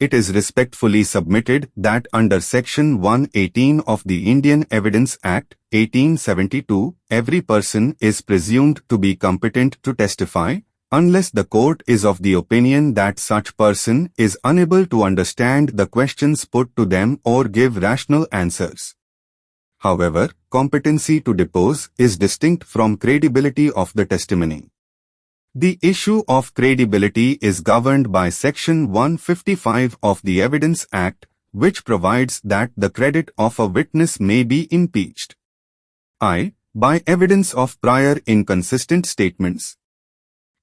it is respectfully submitted that under Section 118 of the Indian Evidence Act, 1872, every person is presumed to be competent to testify, unless the court is of the opinion that such person is unable to understand the questions put to them or give rational answers. However, competency to depose is distinct from credibility of the testimony. The issue of credibility is governed by Section 155 of the Evidence Act, which provides that the credit of a witness may be impeached. I. By evidence of prior inconsistent statements.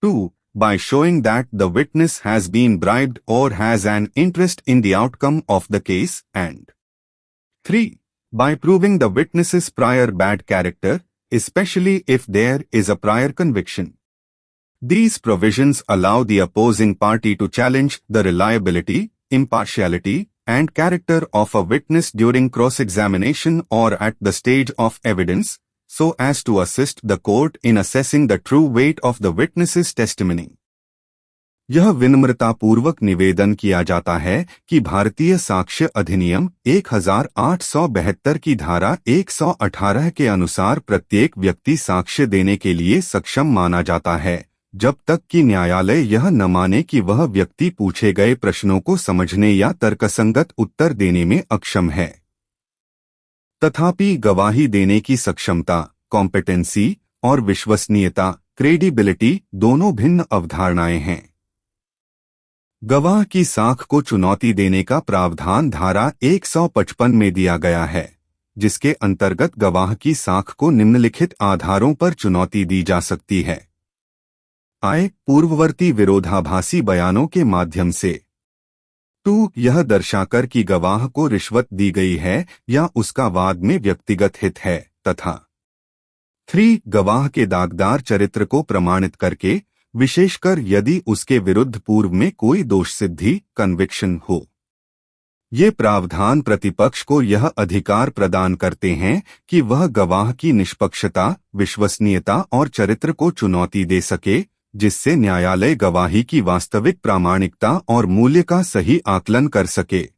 2. By showing that the witness has been bribed or has an interest in the outcome of the case, and 3. By proving the witness's prior bad character, especially if there is a prior conviction. These provisions allow the opposing party to challenge the reliability, impartiality, and character of a witness during cross-examination or at the stage of evidence, so as to assist the court in assessing the true weight of the witness's testimony. यह विनम्रतापूर्वक निवेदन किया जाता है कि भारतीय साक्ष्य अधिनियम 1872 की धारा 118 के अनुसार प्रत्येक व्यक्ति साक्ष्य देने के लिए सक्षम माना जाता है, जब तक कि न्यायालय यह न माने कि वह व्यक्ति पूछे गए प्रश्नों को समझने या तर्कसंगत उत्तर देने में अक्षम है। तथापि गवाही देने की सक्षमता, कॉम्पिटेंसी और विश्वसनीयता, क्रेडिबिलिटी दोनों भिन्न अवधारणाएं हैं। गवाह की साख को चुनौती देने का प्रावधान धारा 155 में दिया गया है, जिसके अंतर्गत गवाह की साख को निम्नलिखित आधारों पर चुनौती दी जा सकती है। पूर्ववर्ती विरोधाभासी बयानों के माध्यम से। 2. यह दर्शाकर कि गवाह को रिश्वत दी गई है या उसका वाद में व्यक्तिगत हित है, तथा 3. गवाह के दागदार चरित्र को प्रमाणित करके, विशेषकर यदि उसके विरुद्ध पूर्व में कोई दोष सिद्धि, कन्विक्शन हो। ये प्रावधान प्रतिपक्ष को यह अधिकार प्रदान करते हैं कि वह गवाह की निष्पक्षता, विश्वसनीयता और चरित्र को चुनौती दे सके, जिससे न्यायालय गवाही की वास्तविक प्रामाणिकता और मूल्य का सही आकलन कर सके।